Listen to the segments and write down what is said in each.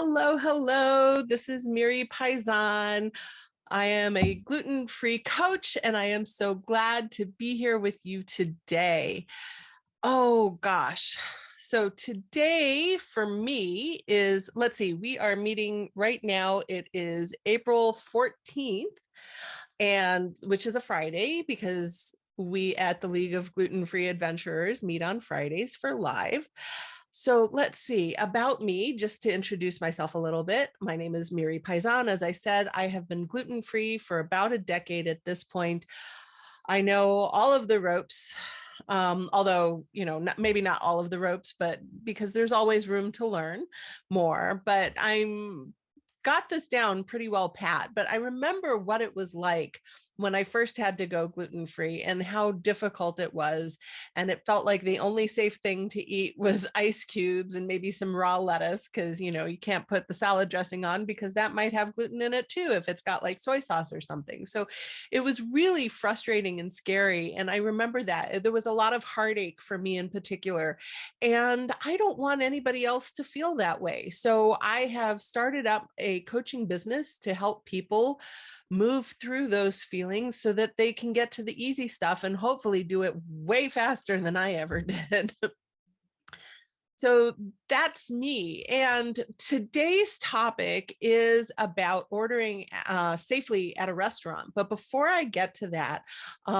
hello, hello. This is Miri Pizann. I am a gluten-free coach, and I am so glad to be here with you today. Oh gosh. So today for me is, let's see, we are meeting right now. It is April 14th, and which is a Friday because we at the League of Gluten-Free Adventurers meet on Fridays for live. So let's see about me, just to introduce myself a little bit. My name is Miri Pizann. As I said, I have been gluten-free for about a decade at this point. I know all of the ropes, although, maybe not all of the ropes, but because there's always room to learn more, but I'm got this down pretty well pat. But I remember what it was like when I first had to go gluten-free and how difficult it was. And it felt like the only safe thing to eat was ice cubes and maybe some raw lettuce, because you can't put the salad dressing on because that might have gluten in it too if it's got like soy sauce or something. So it was really frustrating and scary. And I remember that there was a lot of heartache for me in particular. And I don't want anybody else to feel that way. So I have started up a coaching business to help people move through those feelings so that they can get to the easy stuff and hopefully do it way faster than I ever did. So that's me. And today's topic is about ordering safely at a restaurant. But before I get to that,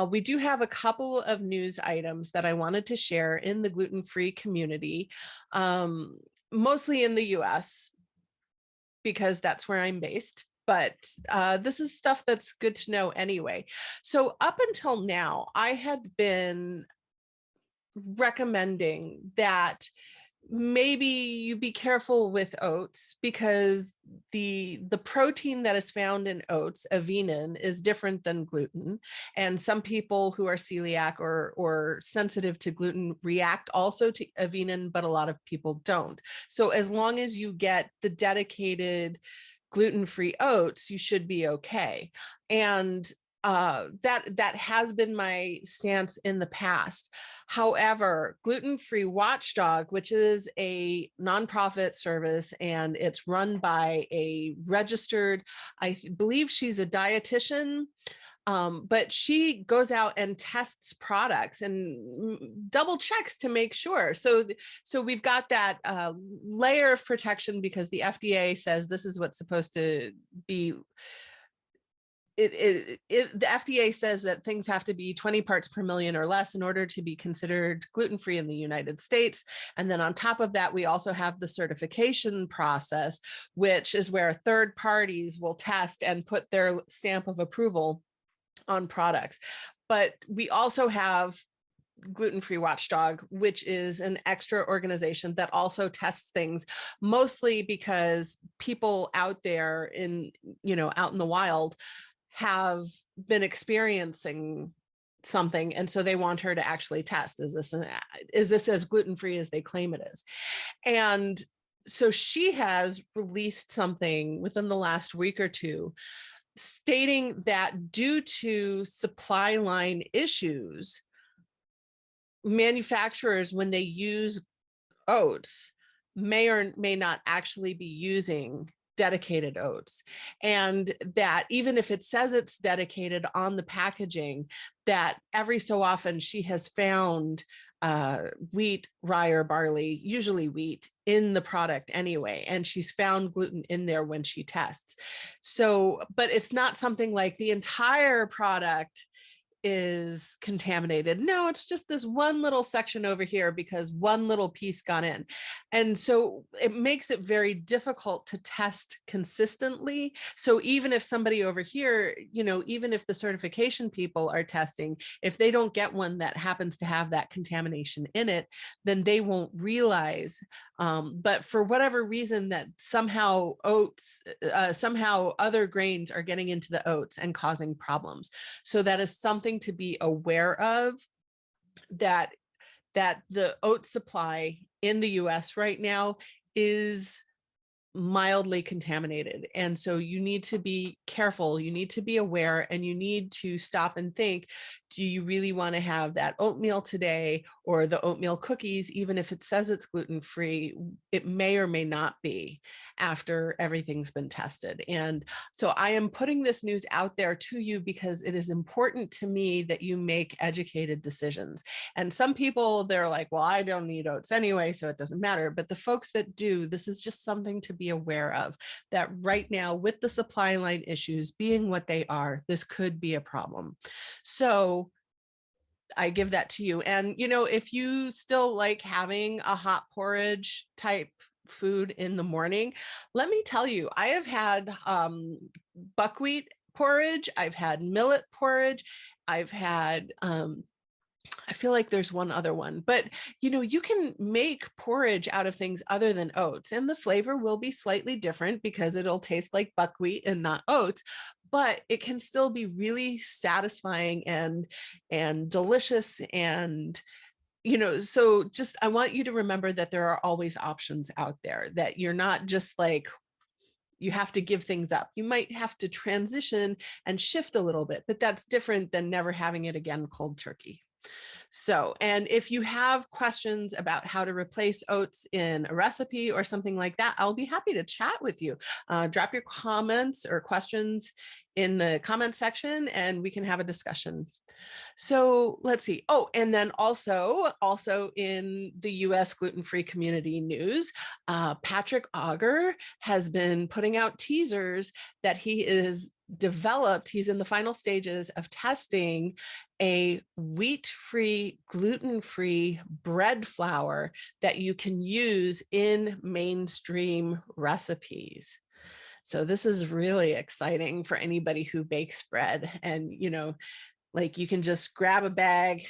we do have a couple of news items that I wanted to share in the gluten-free community, mostly in the US, because that's where I'm based. But this is stuff that's good to know anyway. So up until now, I had been recommending that maybe you be careful with oats because the protein that is found in oats, avenin, is different than gluten. And some people who are celiac or sensitive to gluten react also to avenin, but a lot of people don't. So as long as you get the dedicated gluten-free oats, you should be okay. And that has been my stance in the past. However, Gluten-Free Watchdog, which is a nonprofit service and it's run by a registered, I believe she's a dietitian, but she goes out and tests products and double checks to make sure. So we've got that layer of protection because the FDA says this is what's supposed to be. The FDA says that things have to be 20 parts per million or less in order to be considered gluten-free in the United States. And then on top of that, we also have the certification process, which is where third parties will test and put their stamp of approval on products. But we also have Gluten-Free Watchdog, which is an extra organization that also tests things, mostly because people out there in, out in the wild have been experiencing something. And so they want her to actually test, is this as gluten-free as they claim it is? And so she has released something within the last week or two stating that due to supply line issues, manufacturers, when they use oats, may or may not actually be using dedicated oats, and that even if it says it's dedicated on the packaging, that every so often she has found wheat, rye, or barley, usually wheat, in the product anyway, and she's found gluten in there when she tests. So, but it's not something like the entire product is contaminated. No, it's just this one little section over here because one little piece got in. And so it makes it very difficult to test consistently. So even if somebody over here, even if the certification people are testing, if they don't get one that happens to have that contamination in it, then they won't realize. But for whatever reason that somehow somehow other grains are getting into the oats and causing problems. So that is something to be aware of, that the oat supply in the US right now is mildly contaminated. And so you need to be careful, you need to be aware, and you need to stop and think, do you really want to have that oatmeal today or the oatmeal cookies? Even if it says it's gluten-free, it may or may not be after everything's been tested. And so I am putting this news out there to you because it is important to me that you make educated decisions. And some people, they're like, well, I don't eat oats anyway, so it doesn't matter. But the folks that do, this is just something to be aware of, that right now with the supply line issues being what they are, this could be a problem. So I give that to you. And, if you still like having a hot porridge type food in the morning, let me tell you, I have had buckwheat porridge, I've had millet porridge, I've had I feel like there's one other one, but you can make porridge out of things other than oats, and the flavor will be slightly different because it'll taste like buckwheat and not oats, but it can still be really satisfying and delicious. And so just I want you to remember that there are always options out there, that you're not just like you have to give things up. You might have to transition and shift a little bit, but that's different than never having it again cold turkey. So, and if you have questions about how to replace oats in a recipe or something like that, I'll be happy to chat with you. Drop your comments or questions in the comment section and we can have a discussion. So let's see. Oh, and then also in the US gluten-free community news, Patrick Auger has been putting out teasers that he is developed. He's in the final stages of testing a wheat-free, gluten-free bread flour that you can use in mainstream recipes. So this is really exciting for anybody who bakes bread. And, like you can just grab a bag,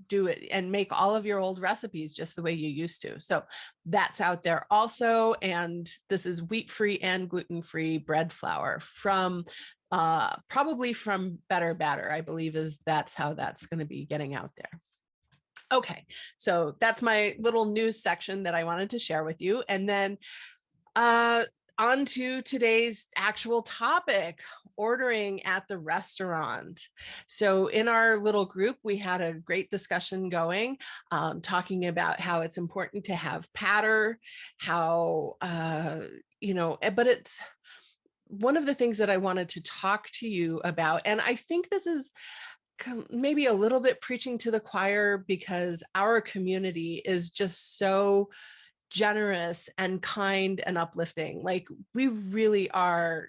do it, and make all of your old recipes just the way you used to. So that's out there also. And this is wheat-free and gluten-free bread flour from probably from Better Batter, I believe that's how that's going to be getting out there. Okay, so that's my little news section that I wanted to share with you. And then on to today's actual topic, ordering at the restaurant. So in our little group, we had a great discussion going, talking about how it's important to have patter, how, but it's one of the things that I wanted to talk to you about. And I think this is maybe a little bit preaching to the choir because our community is just so generous and kind and uplifting. Like we really are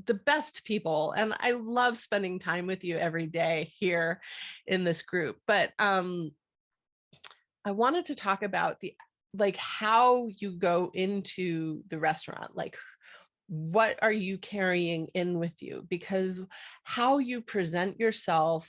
the best people. And I love spending time with you every day here in this group. But I wanted to talk about how you go into the restaurant, like what are you carrying in with you? Because how you present yourself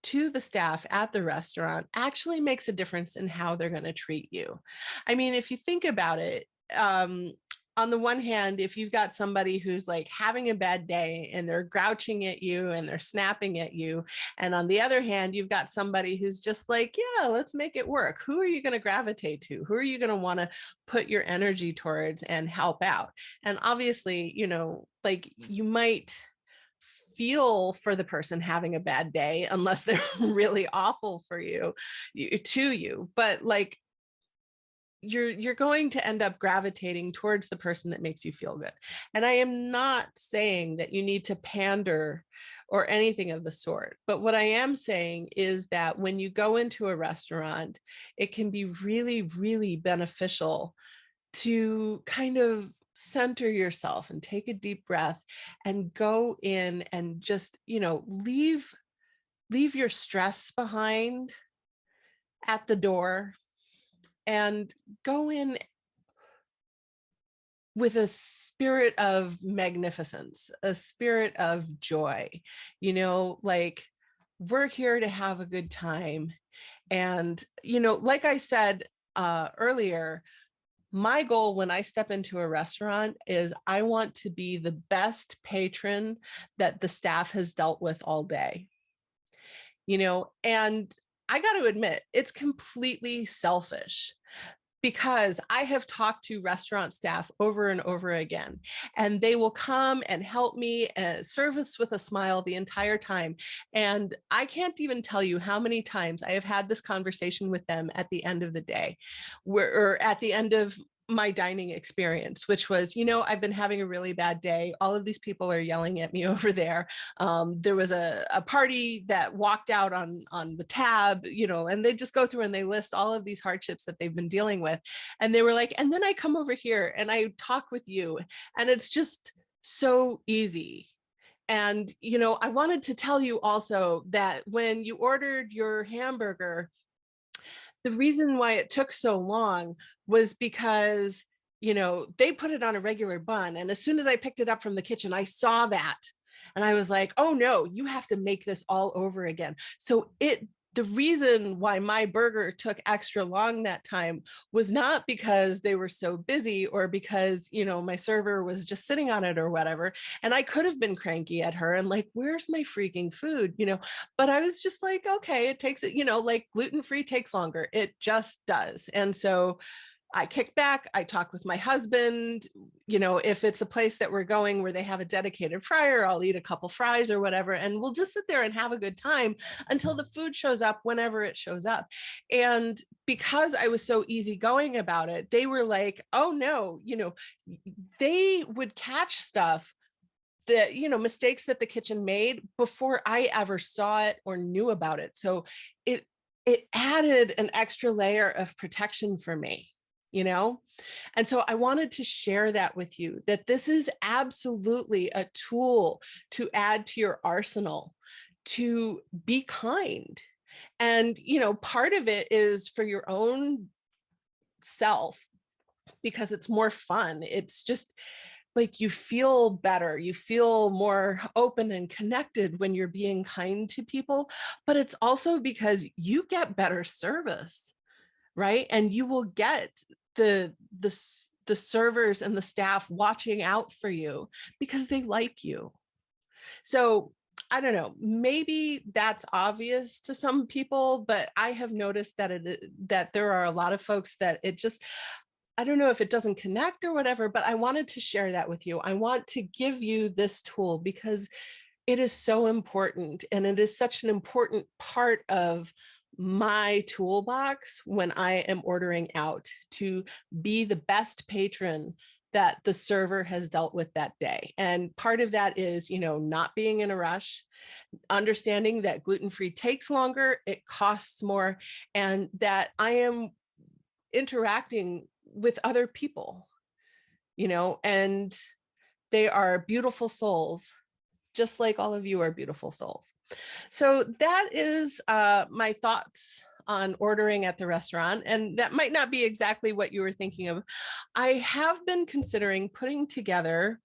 to the staff at the restaurant actually makes a difference in how they're going to treat you. I mean, if you think about it, on the one hand, if you've got somebody who's like having a bad day and they're grouching at you and they're snapping at you, and on the other hand, you've got somebody who's just like, yeah, let's make it work. Who are you going to gravitate to? Who are you going to want to put your energy towards and help out? And obviously, like you might feel for the person having a bad day unless they're really awful for you, but like you're going to end up gravitating towards the person that makes you feel good. And I am not saying that you need to pander or anything of the sort, but what I am saying is that when you go into a restaurant, it can be really, really beneficial to kind of center yourself and take a deep breath and go in and just, leave your stress behind at the door and go in with a spirit of magnificence, a spirit of joy. Like we're here to have a good time. And, like I said earlier, my goal when I step into a restaurant is I want to be the best patron that the staff has dealt with all day. And I got to admit, it's completely selfish because I have talked to restaurant staff over and over again, and they will come and help me and service with a smile the entire time. And I can't even tell you how many times I have had this conversation with them at the end of the day, or at the end of my dining experience, which was, I've been having a really bad day. All of these people are yelling at me over there. There was a party that walked out on the tab, and they just go through and they list all of these hardships that they've been dealing with. And they were like, and then I come over here and I talk with you, and it's just so easy. And, I wanted to tell you also that when you ordered your hamburger, the reason why it took so long was because, they put it on a regular bun. And as soon as I picked it up from the kitchen, I saw that. And I was like, oh no, you have to make this all over again. So the reason why my burger took extra long that time was not because they were so busy or because, my server was just sitting on it or whatever. And I could have been cranky at her and like, where's my freaking food? But I was just like, okay, it takes it, like gluten-free takes longer. It just does. And so I kick back, I talk with my husband, if it's a place that we're going where they have a dedicated fryer, I'll eat a couple fries or whatever, and we'll just sit there and have a good time until the food shows up whenever it shows up. And because I was so easygoing about it, they were like, oh no, they would catch stuff that, mistakes that the kitchen made before I ever saw it or knew about it. So it added an extra layer of protection for me. And so I wanted to share that with you, that this is absolutely a tool to add to your arsenal to be kind. And, part of it is for your own self, because it's more fun. It's just like you feel better, you feel more open and connected when you're being kind to people, but it's also because you get better service, right? And you will get the servers and the staff watching out for you because they like you. So I don't know, maybe that's obvious to some people, but I have noticed that there are a lot of folks that it just, I don't know if it doesn't connect or whatever, but I wanted to share that with you. I want to give you this tool because it is so important, and it is such an important part of my toolbox when I am ordering out, to be the best patron that the server has dealt with that day. And part of that is, not being in a rush, understanding that gluten-free takes longer, it costs more, and that I am interacting with other people, and they are beautiful souls, just like all of you are beautiful souls. So that is my thoughts on ordering at the restaurant. And that might not be exactly what you were thinking of. I have been considering putting together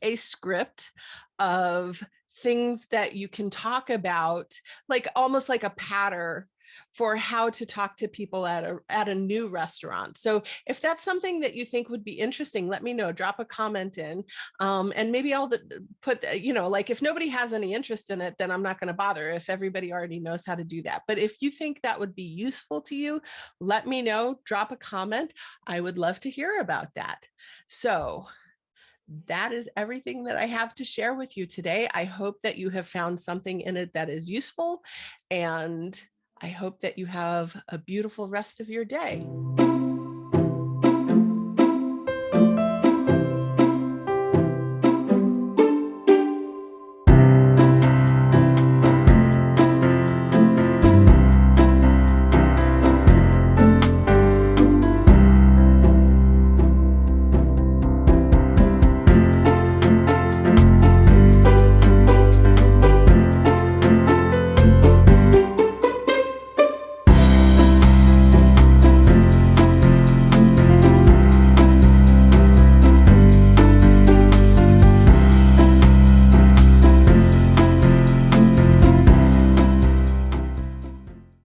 a script of things that you can talk about, like almost like a patter for how to talk to people at a new restaurant. So if that's something that you think would be interesting, let me know, drop a comment in, and maybe I'll put, like if nobody has any interest in it, then I'm not going to bother if everybody already knows how to do that. But if you think that would be useful to you, let me know, drop a comment. I would love to hear about that. So that is everything that I have to share with you today. I hope that you have found something in it that is useful, and I hope that you have a beautiful rest of your day.